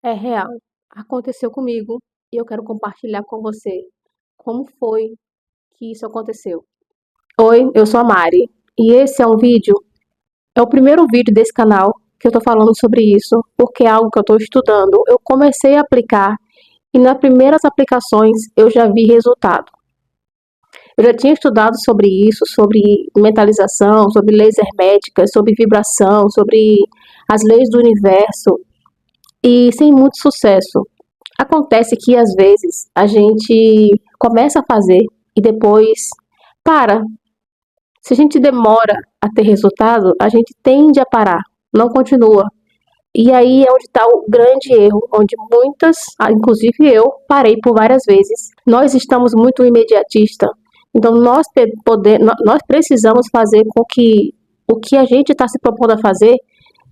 É real. Aconteceu comigo e eu quero compartilhar com você como foi que isso aconteceu. Oi, eu sou a Mari e esse é um vídeo, é o primeiro vídeo desse canal que eu tô falando sobre isso, porque é algo que eu tô estudando. Eu comecei a aplicar e nas primeiras aplicações eu já vi resultado. Eu já tinha estudado sobre isso, sobre mentalização, sobre leis herméticas, sobre vibração, sobre as leis do universo e sem muito sucesso. Acontece que às vezes a gente começa a fazer e depois para. Se a gente demora a ter resultado, a gente tende a parar, não continua. E aí é onde está o grande erro, onde muitas, inclusive eu, parei por várias vezes. Nós estamos muito imediatista, então nós precisamos fazer com que o que a gente está se propondo a fazer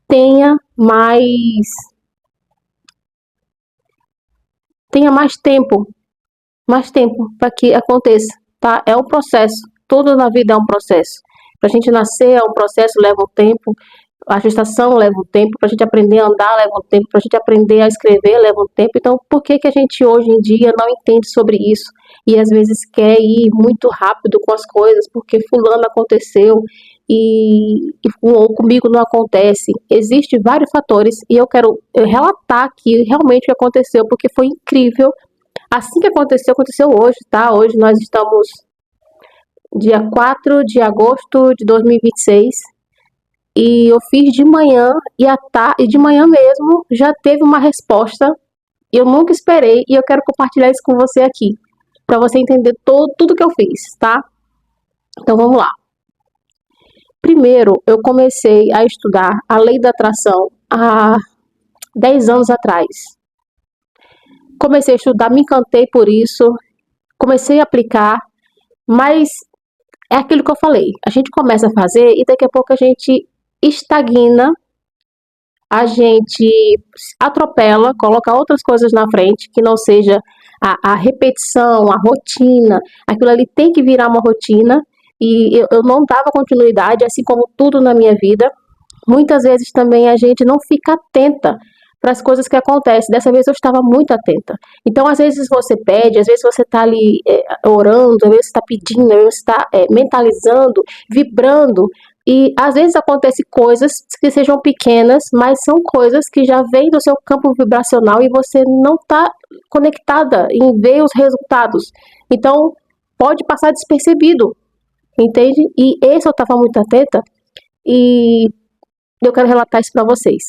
tenha tenha mais tempo para que aconteça, tá? É um processo. Tudo na vida é um processo. Para a gente nascer é um processo, leva um tempo. A gestação leva um tempo. Para a gente aprender a andar leva um tempo. Para a gente aprender a escrever leva um tempo. Então, por que que a gente hoje em dia não entende sobre isso? E às vezes quer ir muito rápido com as coisas, porque fulano aconteceu ou comigo não acontece. Existem vários fatores e eu quero relatar aqui realmente o que aconteceu, porque foi incrível. Assim que aconteceu, aconteceu hoje, tá? Hoje nós estamos dia 4 de agosto de 2026 e eu fiz de manhã e de manhã mesmo já teve uma resposta. Eu nunca esperei e eu quero compartilhar isso com você aqui, para você entender tudo que eu fiz, tá? Então vamos lá. Primeiro, eu comecei a estudar a lei da atração há 10 anos atrás. Comecei a estudar, me encantei por isso, comecei a aplicar, mas é aquilo que eu falei. A gente começa a fazer e daqui a pouco a gente estagna, a gente atropela, coloca outras coisas na frente que não seja a repetição, a rotina. Aquilo ali tem que virar uma rotina e eu não dava continuidade, assim como tudo na minha vida. Muitas vezes também a gente não fica atenta para as coisas que acontecem. Dessa vez eu estava muito atenta. Então, às vezes você pede, às vezes você está ali orando, às vezes você está pedindo, às vezes você está mentalizando, vibrando. E às vezes acontecem coisas que sejam pequenas, mas são coisas que já vêm do seu campo vibracional e você não está conectada em ver os resultados. Então, pode passar despercebido, entende? E esse eu estava muito atenta e eu quero relatar isso para vocês.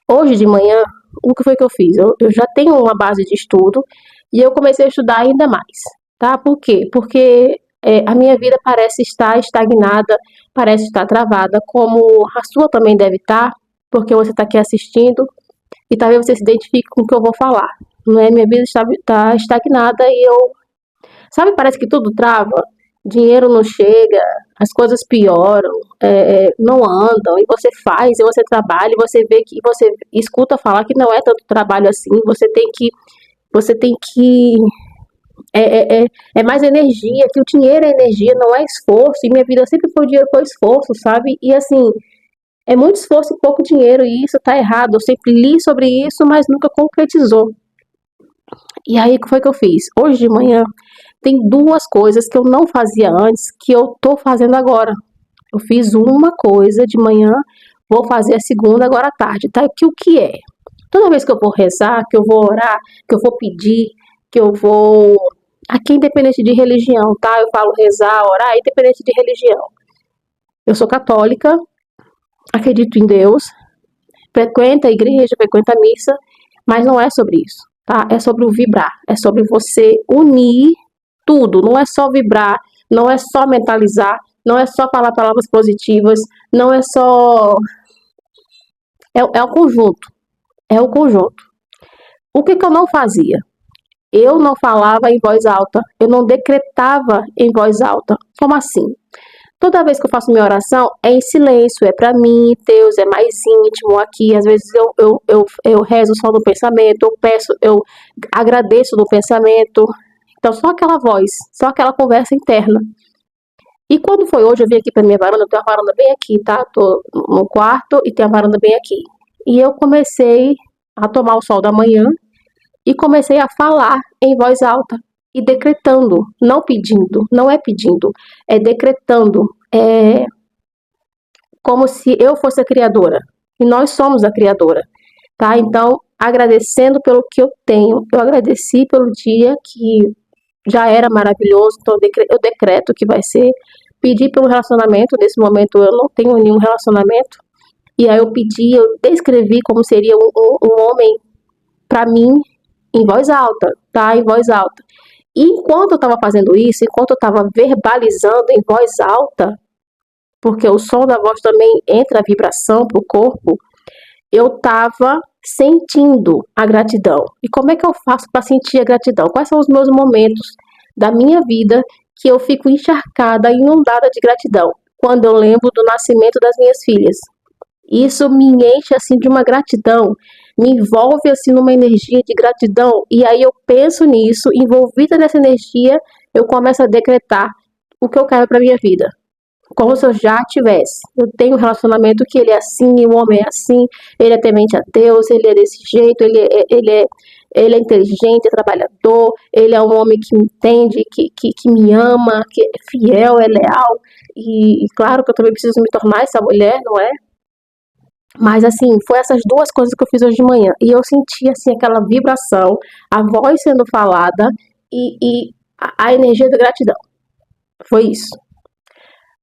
Hoje de manhã, o que foi que eu fiz? Eu já tenho uma base de estudo e eu comecei a estudar ainda mais, tá? Por quê? Porque a minha vida parece estar estagnada, parece estar travada, como a sua também deve estar, porque você está aqui assistindo e talvez você se identifique com o que eu vou falar. Não é? Minha vida está estagnada e sabe, parece que tudo trava, dinheiro não chega, as coisas pioram, não andam, e você faz, e você trabalha, e você vê que você escuta falar que não é tanto trabalho assim, você tem que é mais energia, que o dinheiro é energia, não é esforço, e minha vida sempre foi dinheiro com esforço, sabe? E assim, é muito esforço e pouco dinheiro, e isso tá errado. Eu sempre li sobre isso, mas nunca concretizou. E aí, o que foi que eu fiz? Hoje de manhã, tem duas coisas que eu não fazia antes, que eu tô fazendo agora. Eu fiz uma coisa de manhã, vou fazer a segunda agora à tarde, tá? Que o que é? Toda vez que eu vou rezar, que eu vou orar, que eu vou pedir, que eu vou... Aqui, independente de religião, tá? Eu falo rezar, orar, independente de religião. Eu sou católica, acredito em Deus, frequento a igreja, frequento a missa, mas não é sobre isso, tá? É sobre o vibrar, é sobre você unir tudo, não é só vibrar, não é só mentalizar, não é só falar palavras positivas, não é só... É o conjunto, é o conjunto. O que eu não fazia? Eu não falava em voz alta, eu não decretava em voz alta. Como assim? Toda vez que eu faço minha oração, é em silêncio, é para mim, Deus é mais íntimo aqui. Às vezes eu rezo só no pensamento, eu peço, eu agradeço no pensamento. Então, só aquela voz, só aquela conversa interna. E quando foi hoje, eu vim aqui pra minha varanda, eu tenho a varanda bem aqui, tá? Tô no quarto e tem a varanda bem aqui. E eu comecei a tomar o sol da manhã e comecei a falar em voz alta e decretando, não pedindo, não é pedindo, é decretando, é como se eu fosse a criadora e nós somos a criadora, tá? Então, agradecendo pelo que eu tenho, eu agradeci pelo dia que já era maravilhoso, então eu decreto que vai ser. Pedi pelo relacionamento, nesse momento eu não tenho nenhum relacionamento, e aí eu pedi, eu descrevi como seria um homem para mim em voz alta, tá? Em voz alta. E enquanto eu estava fazendo isso, enquanto eu estava verbalizando em voz alta, porque o som da voz também entra a vibração para o corpo, eu estava sentindo a gratidão. E como é que eu faço para sentir a gratidão? Quais são os meus momentos da minha vida que eu fico encharcada, inundada de gratidão? Quando eu lembro do nascimento das minhas filhas. Isso me enche assim de uma gratidão, me envolve assim numa energia de gratidão, e aí eu penso nisso, envolvida nessa energia, eu começo a decretar o que eu quero para minha vida. Como se eu já tivesse. Eu tenho um relacionamento que ele é assim, o homem é assim, ele é temente a Deus, ele é desse jeito, ele é inteligente, é trabalhador, ele é um homem que me entende, que me ama, que é fiel, é leal. E claro que eu também preciso me tornar essa mulher, não é? Mas assim, foi essas duas coisas que eu fiz hoje de manhã. E eu senti assim aquela vibração, a voz sendo falada e a energia da gratidão. Foi isso.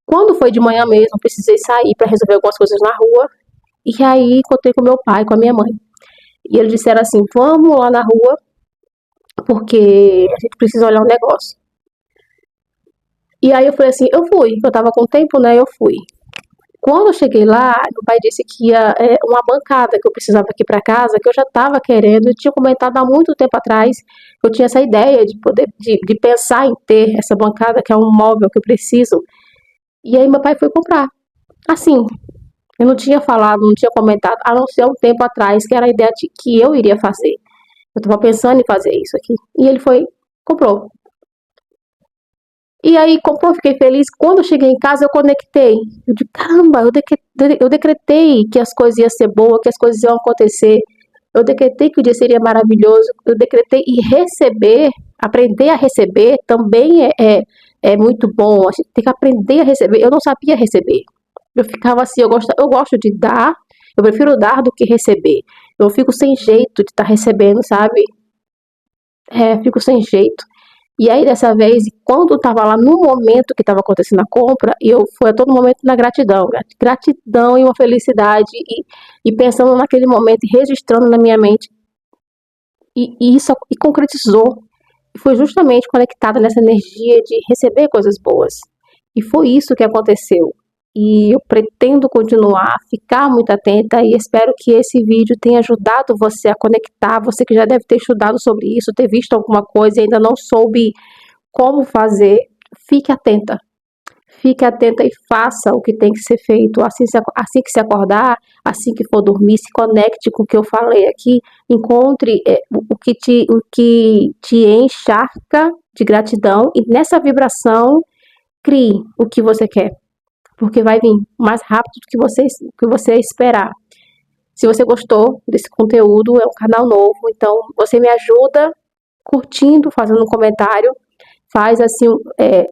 Quando foi de manhã mesmo, precisei sair para resolver algumas coisas na rua. E aí encontrei com meu pai, com a minha mãe. E eles disseram assim: vamos lá na rua, porque a gente precisa olhar um negócio. E aí eu falei assim: eu fui. Eu tava com tempo, né? Eu fui. Quando eu cheguei lá, meu pai disse que ia uma bancada que eu precisava aqui para casa, que eu já estava querendo, eu tinha comentado há muito tempo atrás, eu tinha essa ideia de poder, de pensar em ter essa bancada, que é um móvel que eu preciso. E aí meu pai foi comprar. Assim, eu não tinha falado, não tinha comentado, a não ser um tempo atrás, que era a ideia de que eu iria fazer. Eu estava pensando em fazer isso aqui. E ele foi, comprou. E aí, como fiquei feliz, quando eu cheguei em casa, eu conectei. Eu disse, caramba, eu decretei que as coisas iam ser boas, que as coisas iam acontecer. Eu decretei que o dia seria maravilhoso. Eu decretei e receber, aprender a receber também é muito bom. A gente tem que aprender a receber. Eu não sabia receber. Eu ficava assim, eu gosto de dar, eu prefiro dar do que receber. Eu fico sem jeito de estar recebendo, sabe? Fico sem jeito. E aí, dessa vez, quando eu estava lá no momento que estava acontecendo a compra, eu fui a todo momento na gratidão. Gratidão e uma felicidade, e pensando naquele momento, e registrando na minha mente. E isso e concretizou. E foi justamente conectada nessa energia de receber coisas boas. E foi isso que aconteceu. E eu pretendo continuar, ficar muito atenta, e espero que esse vídeo tenha ajudado você a conectar, você que já deve ter estudado sobre isso, ter visto alguma coisa e ainda não soube como fazer. Fique atenta. Fique atenta e faça o que tem que ser feito. Assim que se acordar, assim que for dormir, se conecte com o que eu falei aqui. Encontre o que te encharca de gratidão, e nessa vibração crie o que você quer, porque vai vir mais rápido do que você esperar. Se você gostou desse conteúdo, é um canal novo, então você me ajuda curtindo, fazendo um comentário. Faz assim,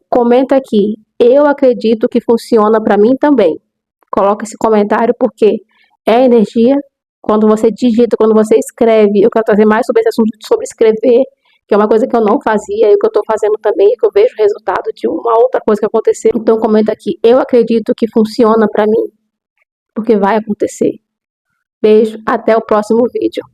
comenta aqui: eu acredito que funciona para mim também. Coloca esse comentário, porque é energia. Quando você digita, quando você escreve, eu quero trazer mais sobre esse assunto, sobre escrever, que é uma coisa que eu não fazia e que eu estou fazendo também, e que eu vejo o resultado de uma outra coisa que aconteceu. Então comenta aqui: eu acredito que funciona para mim, porque vai acontecer. Beijo, até o próximo vídeo.